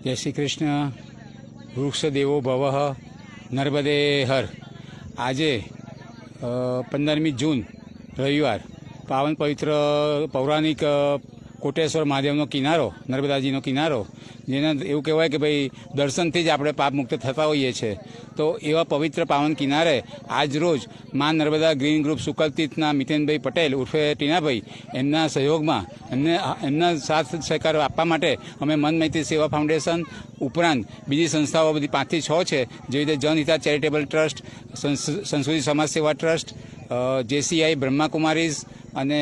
જય શ્રી કૃષ્ણ. વૃક્ષ દેવો ભવઃ નર્મદે હર. આજે 15મી જૂન રવિવાર પાવન પવિત્ર પૌરાણિક કોટેશ્વર મહાદેવનો કિનારો, નર્મદાજીનો કિનારો, જેને એવું કહેવાય કે ભાઈ દર્શનથી જ આપણે પાપ મુક્ત થતા હોઈએ છીએ. તો એવા પવિત્ર પાવન કિનારે આજ રોજ મા નર્મદા ગ્રીન ગ્રુપ સુકલતીર્થના મિતેનભાઈ પટેલ ઉર્ફે ટીનાભાઈ એમના સહયોગમાં એમના સાથ સહકાર આપવા માટે અમે મન મૈત્રી સેવા ફાઉન્ડેશન ઉપરાંત બીજી સંસ્થાઓ બધી 5 થી 6 છે, જેવી રીતે જનહિતા ચેરિટેબલ ટ્રસ્ટ, સંસ્કૃતિ સમાજ સેવા ટ્રસ્ટ, JCI બ્રહ્માકુમારીઝ અને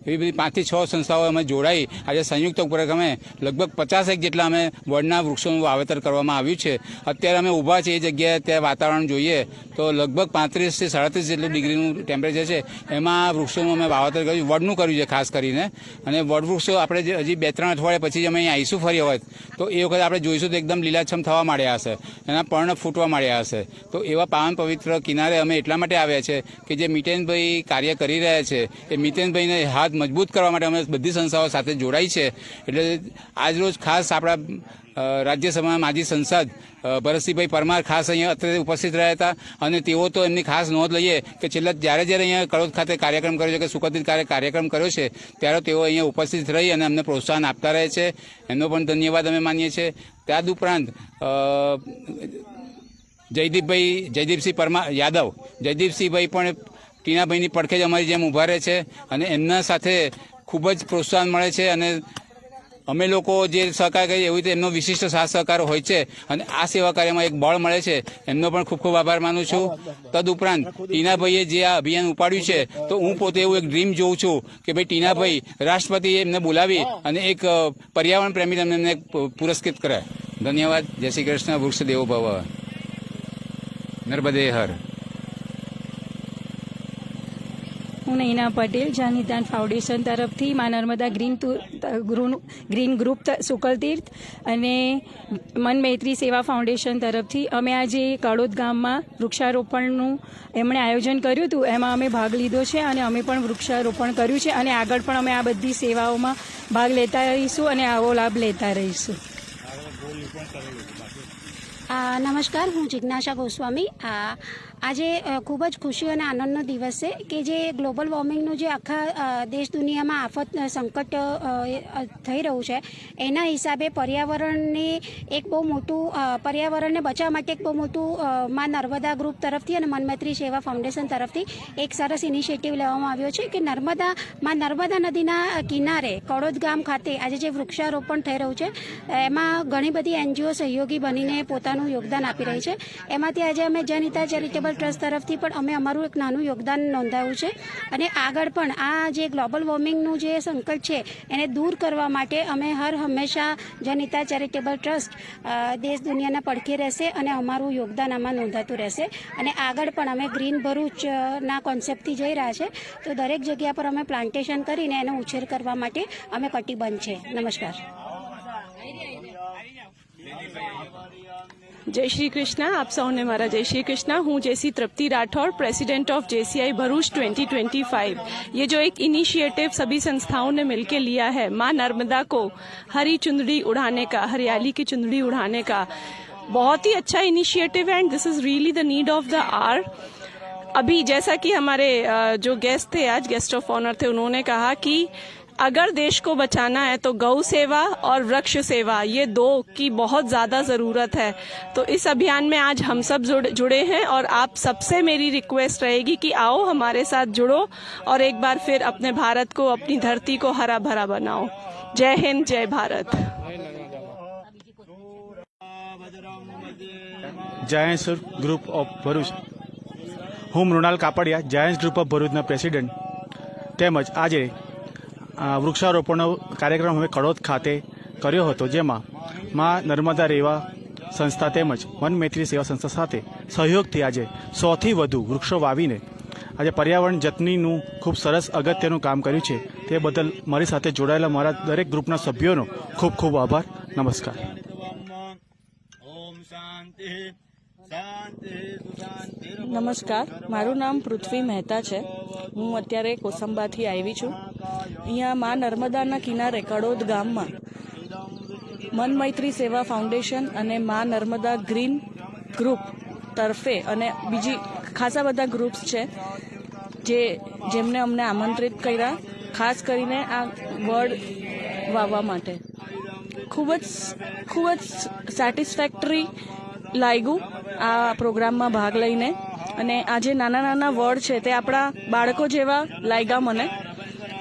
એવી બધી 5 થી 6 સંસ્થાઓ અમે જોડાઈ આજે સંયુક્ત ઉપક્રમે લગભગ 50 જેટલા અમે વડના વૃક્ષોનું વાવેતર કરવામાં આવ્યું છે. અત્યારે અમે ઊભા છીએ એ જગ્યાએ, ત્યાં વાતાવરણ જોઈએ તો લગભગ 35 થી 37 જેટલું ડિગ્રીનું ટેમ્પરેચર છે. એમાં વૃક્ષોનું અમે વાવેતર કર્યું, વડનું કર્યું છે ખાસ કરીને. અને વડ વૃક્ષો આપણે હજી 2-3 અઠવાડિયા પછી જ અમે અહીં આવીશું ફરી હોત તો એ વખતે આપણે જોઈશું તો એકદમ લીલાછમ થવા માંડ્યા હશે, એના પર્ણ ફૂટવા માંડ્યા હશે. તો એવા પાવન પવિત્ર કિનારે અમે એટલા માટે આવ્યા છે કે જે મિતેનભાઈ કાર્ય કરી રહ્યા છે એ મિતેનભાઈને હાથ મજબૂત કરવા માટે અમે બધી સંસ્થાઓ સાથે જોડાઈ છે. એટલે આજરોજ ખાસ આપણા રાજ્યસભાના માજી સંસદ ભરતસિંહભાઈ પરમાર ખાસ અહીંયા અત્યારે ઉપસ્થિત રહ્યા હતા. અને તેઓ તો એમની ખાસ નોંધ લઈએ કે છેલ્લા જ્યારે અહીંયા કડોદ ખાતે કાર્યક્રમ કર્યો છે કે સુકલતીર્થ કાર્યક્રમ કર્યો છે ત્યારે તેઓ અહીંયા ઉપસ્થિત રહી અને અમને પ્રોત્સાહન આપતા રહે છે. એમનો પણ ધન્યવાદ અમે માનીએ છીએ. ત્યાર ઉપરાંત જયદીપસિંહ પરમાર યાદવ, જયદીપસિંહભાઈ પણ ટીનાભાઈની પડખે જ અમારી જેમ ઊભા રહે છે અને એમના સાથે ખૂબ જ પ્રોત્સાહન મળે છે. અને અમે લોકો જે સહકાર કરીએ એવી રીતે એમનો વિશિષ્ટ સાથ સહકાર હોય છે અને આ સેવા કાર્યમાં એક બળ મળે છે. એમનો પણ ખૂબ ખૂબ આભાર માનું છું. તદુપરાંત ટીનાભાઈએ જે આ અભિયાન ઉપાડ્યું છે તો હું પોતે એવું એક ડ્રીમ જોઉં છું કે ભાઈ ટીનાભાઈ રાષ્ટ્રપતિએ એમને બોલાવી અને એક પર્યાવરણ પ્રેમી એમને પુરસ્કૃત કરે. ધન્યવાદ. જય શ્રી કૃષ્ણ. વૃક્ષ દેવો ભવ. નર્મદે હર. હું નૈના પટેલ, જનહિતા ફાઉન્ડેશન તરફથી મા નર્મદા ગ્રીન ગ્રુપ સુકલતીર્થ અને મન મૈત્રી સેવા ફાઉન્ડેશન તરફથી અમે આજે કડોદ ગામમાં વૃક્ષારોપણનું એમણે આયોજન કર્યું હતું, એમાં અમે ભાગ લીધો છે અને અમે પણ વૃક્ષારોપણ કર્યું છે અને આગળ પણ અમે આ બધી સેવાઓમાં ભાગ લેતા રહીશું અને આવો લાભ લેતા રહીશું. નમસ્કાર, હું જિજ્ઞાસા ગોસ્વામી. આજે ખૂબ જ ખુશી અને આનંદનો દિવસ છે કે જે ગ્લોબલ વોર્મિંગનું જે આખા દેશ દુનિયામાં આફત સંકટ થઈ રહ્યું છે એના હિસાબે પર્યાવરણને બચાવવા માટે એક બહુ મોટું મા નર્મદા ગ્રુપ તરફથી અને મન મૈત્રી સેવા ફાઉન્ડેશન તરફથી એક સરસ ઇનિશિયેટિવ લેવામાં આવ્યો છે કે નર્મદા નદીના કિનારે કડોદ ગામ ખાતે આજે જે વૃક્ષારોપણ થઈ રહ્યું છે એમાં ઘણી બધી NGO સહયોગી બનીને પોતાનું યોગદાન આપી રહી છે. એમાંથી આજે અમે જનહિતા ચેરિટેબલ ટ્રસ્ટ તરફથી પણ અમે અમારું એક નાનું યોગદાન નોંધાવ્યું છે અને આગળ પણ આ જે ગ્લોબલ વોર્મિંગનું જે સંકટ છે એને દૂર કરવા માટે અમે હંમેશા જનહિતા ચેરિટેબલ ટ્રસ્ટ દેશ દુનિયાના પડખે રહેશે અને અમારું યોગદાન આમાં નોંધાતું રહેશે. અને આગળ પણ અમે ગ્રીન ભરૂચના કોન્સેપ્ટથી જઈ રહ્યા છે તો દરેક જગ્યા પર અમે પ્લાન્ટેશન કરીને એનો ઉછેર કરવા માટે અમે કટિબદ્ધ છે. નમસ્કાર. जय श्री कृष्णा. आप सबने मारा जय श्री कृष्णा. हूँ जैसी Tripti Rathore, president of JCI Bharuch 2025. ये जो एक इनिशिएटिव सभी संस्थाओं ने मिलकर लिया है माँ नर्मदा को हरी चुंदड़ी उड़ाने का, हरियाली की चुंदड़ी उड़ाने का, बहुत ही अच्छा इनिशिएटिव है and this is really the need of the hour. अभी जैसा कि हमारे जो गेस्ट थे, आज गेस्ट ऑफ ऑनर थे, उन्होंने कहा कि अगर देश को बचाना है तो गौ सेवा और वृक्ष सेवा ये दो की बहुत ज़्यादा ज़रूरत है. तो इस अभियान में आज हम सब जुड़े हैं और आप सबसे मेरी रिक्वेस्ट रहेगी कि आओ हमारे साथ जुड़ो और एक बार फिर अपने भारत को, अपनी धरती को हरा भरा बनाओ. जय हिंद, जय Bharat. Giants group of Bharuch. હું Mrinal Kapadia, giants group of ભરૂચના પ્રેસિડેન્ટ. તેમજ આજે વૃક્ષારોપણનો કાર્યક્રમ અમે કડોદ ખાતે કર્યો હતો, જેમાં મા નર્મદા રેવા સંસ્થા તેમજ મન મૈત્રી સેવા સંસ્થા સાથે સહયોગથી આજે 100થી વધુ વૃક્ષો વાવીને આજે પર્યાવરણ જતનીનું ખૂબ સરસ અગત્યનું કામ કર્યું છે. તે બદલ મારી સાથે જોડાયેલા મારા દરેક ગ્રુપના સભ્યોનો ખૂબ ખૂબ આભાર. નમસ્કાર. નમસ્કાર, મારું નામ પૃથ્વી મહેતા છે. હું અત્યારે કોસંબાથી આવી છું. અહીંયા મા નર્મદાના કિનારે કડોદ ગામમાં મન મૈત્રી સેવા ફાઉન્ડેશન અને મા નર્મદા ગ્રીન ગ્રુપ તરફે અને બીજી ખાસા બધા ગ્રુપ્સ છે જેમને અમને આમંત્રિત કર્યા, ખાસ કરીને આ વડ વાવવા માટે. ખૂબ જ સેટિસ્ફેક્ટરી લાગ્યું આ પ્રોગ્રામમાં ભાગ લઈને. અને આ જે નાના નાના વડ છે તે આપણા બાળકો જેવા લાગ્યા મને,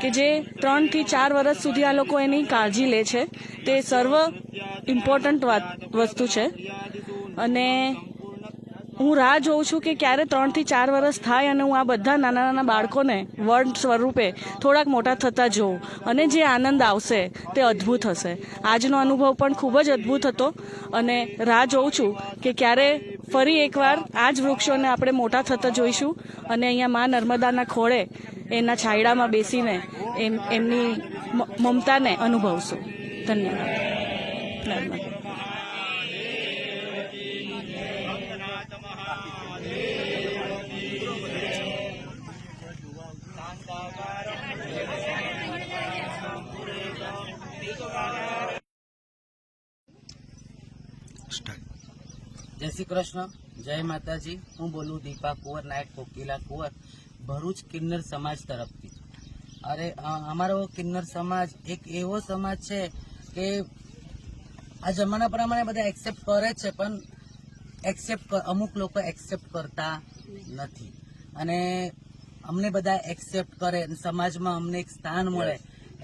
કે જે 3 થી 4 વર્ષ સુધી આ લોકો એની કાળજી લે છે. તે સર્વ ઇમ્પોર્ટન્ટ વસ્તુ છે. અને હું રાહ જોઉં છું કે ક્યારે 3 થી 4 વર્ષ થાય અને હું આ બધા નાના નાના બાળકોને વડ સ્વરૂપે થોડાક મોટા થતા જોઉં, અને જે આનંદ આવશે તે અદ્ભુત હશે. આજનો અનુભવ પણ ખૂબ જ અદ્ભુત હતો અને રાહ જોઉં છું કે ક્યારે ફરી એકવાર આ જ વૃક્ષોને આપણે મોટા થતા જોઈશું અને અહીંયા મા નર્મદાના ખોળે એના છાંયડામાં બેસીને એમની મમતાને અનુભવશું. ધન્યવાદ. નર્મદા. જય શ્રી કૃષ્ણ, જય માતાજી. હું બોલું દીપા કુંવર નાયક કોકિલા કુંવર, ભરૂચ કિન્નર સમાજ તરફથી. અરે અમારો કિન્નર સમાજ એક એવો સમાજ છે કે આ જમાના પ્રમાણે બધા એક્સેપ્ટ કરે છે, પણ અમુક લોકો એક્સેપ્ટ કરતા નથી. અને અમને બધા એક્સેપ્ટ કરે, સમાજમાં અમને એક સ્થાન મળે,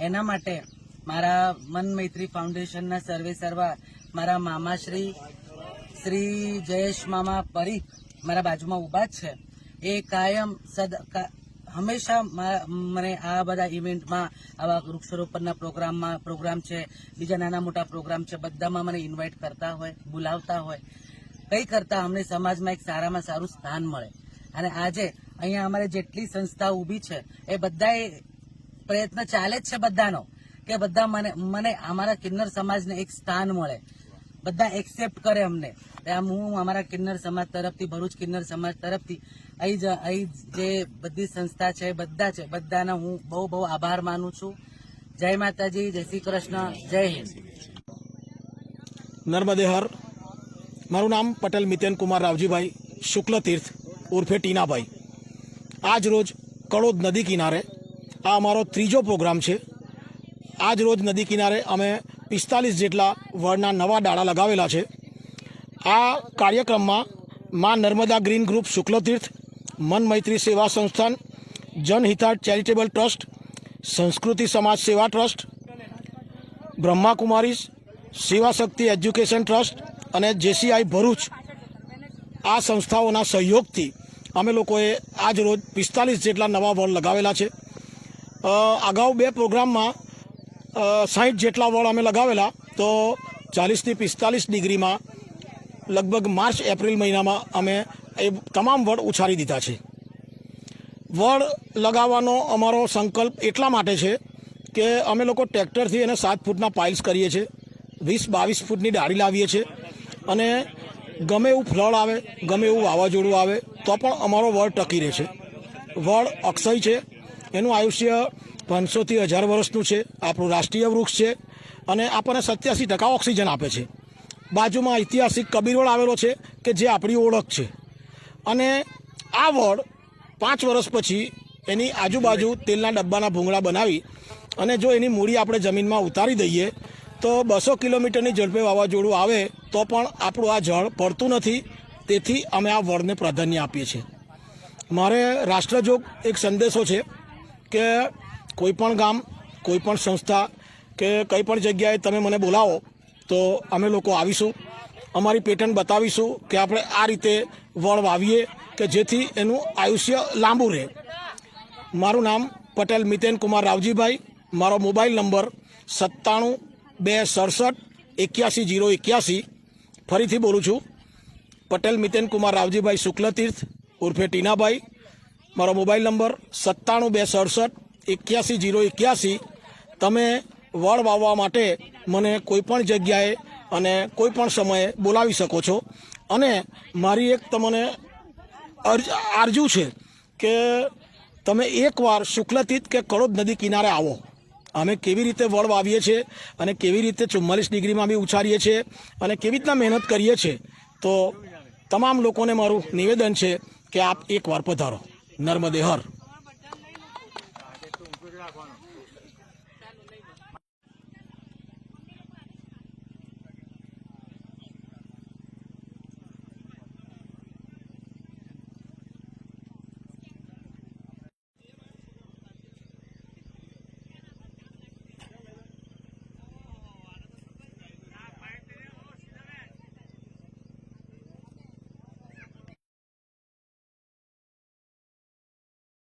એના માટે મારા મન મૈત્રી ફાઉન્ડેશનના સર્વે સર્વા મારા મામાશ્રી શ્રી જયેશ મામા પરીખ મારા બાજુમાં ઊભા છે. એ કાયમ હંમેશા મને આ બધા ઇવેન્ટમાં, આવા વૃક્ષારોપણના પ્રોગ્રામ છે, બીજા નાના મોટા પ્રોગ્રામ છે, બધામાં મને ઇન્વાઇટ કરતા હોય, બોલાવતા હોય. કંઈ કરતા અમને સમાજમાં એક સારામાં સારું સ્થાન મળે. અને આજે અહીંયા અમારે જેટલી સંસ્થા ઊભી છે એ બધાએ પ્રયત્ન ચાલે જ છે બધાનો, કે બધા મને અમારા કિન્નર સમાજને એક સ્થાન મળે, બધા એક્સેપ્ટ કરે અમને. હું અમારા કિન્નર સમાજ તરફથી, ભરૂચ કિન્નર સમાજ તરફથી અહીં જે બધી સંસ્થા છે બધાનો હું બહુ આભાર માનું છું. જય માતાજી, જય શ્રી કૃષ્ણ, જય હિન્દ. નર્મદે હર. મારું નામ પટેલ મિતેન કુમાર રાવજીભાઈ શુક્લતીર્થ ઉર્ફે ટીનાભાઈ. આજ રોજ કડોદ નદી કિનારે આ અમારો 3જો પ્રોગ્રામ છે. આજ રોજ નદી કિનારે અમે 45 જેટલા વડના નવા ડાળા લગાવેલા છે. આ કાર્યક્રમમાં મા નર્મદા ગ્રીન ગ્રુપ શુક્લતીર્થ, મન મૈત્રી સેવા સંસ્થાન, જનહિતાર્થ ચેરિટેબલ ટ્રસ્ટ, સંસ્કૃતિ સમાજ સેવા ટ્રસ્ટ, બ્રહ્માકુમારીઝ સેવા શક્તિ એજ્યુકેશન ટ્રસ્ટ અને JCI ભરૂચ, આ સંસ્થાઓના સહયોગથી અમે લોકોએ આજ રોજ 45 જેટલા નવા વડ લગાવેલા છે. અગાઉ 2 પ્રોગ્રામમાં 60 જેટલા વડ અમે લગાવેલા, તો 40 થી 45 ડિગ્રીમાં લગભગ માર્ચ એપ્રિલ મહિનામાં અમે એ તમામ વડ ઉછાળી દીધા છે. વડ લગાવવાનો અમારો સંકલ્પ એટલા માટે છે કે અમે લોકો ટ્રેક્ટરથી એને 7 ફૂટના પાઇલ્સ કરીએ છીએ, 20-22 ફૂટની ડાળી લાવીએ છીએ. અને ગમે એવું ફ્લડ આવે, ગમે એવું વાવાઝોડું આવે તો પણ અમારો વડ ટકી રહે છે. વડ અક્ષય છે, એનું આયુષ્ય 500 થી 1000 વર્ષનું છે. આપણું રાષ્ટ્રીય વૃક્ષ છે અને આપણને 87% ઓક્સિજન આપે છે. બાજુમાં ઐતિહાસિક કબીરવડ આવેલો છે કે જે આપણી ઓળખ છે. અને આ વડ 5 વર્ષ પછી એની આજુબાજુ તેલના ડબ્બાના ભૂંગળા બનાવી અને જો એની મૂડી આપણે જમીનમાં ઉતારી દઈએ તો 200 કિલોમીટરની ઝડપે વાવાઝોડું આવે તો પણ આપણું આ ઝાડ પડતું નથી. તેથી અમે આ વડને પ્રાધાન્ય આપીએ છીએ. મારે રાષ્ટ્રજોગ એક સંદેશો છે કે કોઈપણ ગામ, કોઈપણ સંસ્થા કે કંઈ પણ જગ્યાએ તમે મને બોલાવો તો અમે લોકો આવીશું, અમારી પેટર્ન બતાવીશું કે આપણે આ રીતે વડ વાવીએ કે જેથી એનું આયુષ્ય લાંબુ રહે. મારું નામ પટેલ મિતેન કુમાર રાવજીભાઈ. મારો મોબાઈલ નંબર 97-267-81-081. ફરીથી બોલું છું, પટેલ મિતેન કુમાર રાવજીભાઈ શુક્લતીર્થ ઉર્ફે ટીનાભાઈ. મારો મોબાઈલ નંબર 97-267-81-081. તમે વડ વાવવા માટે મને કોઈપણ જગ્યાએ અને કોઈપણ સમયે બોલાવી શકો છો. અને મારી એક તમને આરજુ છે કે તમે એકવાર શુક્લતીર્થ કે કડોદ નદી કિનારે આવો અમે કેવી રીતે વડ વાવીએ છીએ અને કેવી રીતે 44 ડિગ્રીમાં બી ઉછારીએ છીએ અને કેવી રીતના મહેનત કરીએ છીએ, તો તમામ લોકોને મારું નિવેદન છે કે આપ એકવાર પધારો. નર્મદે હર.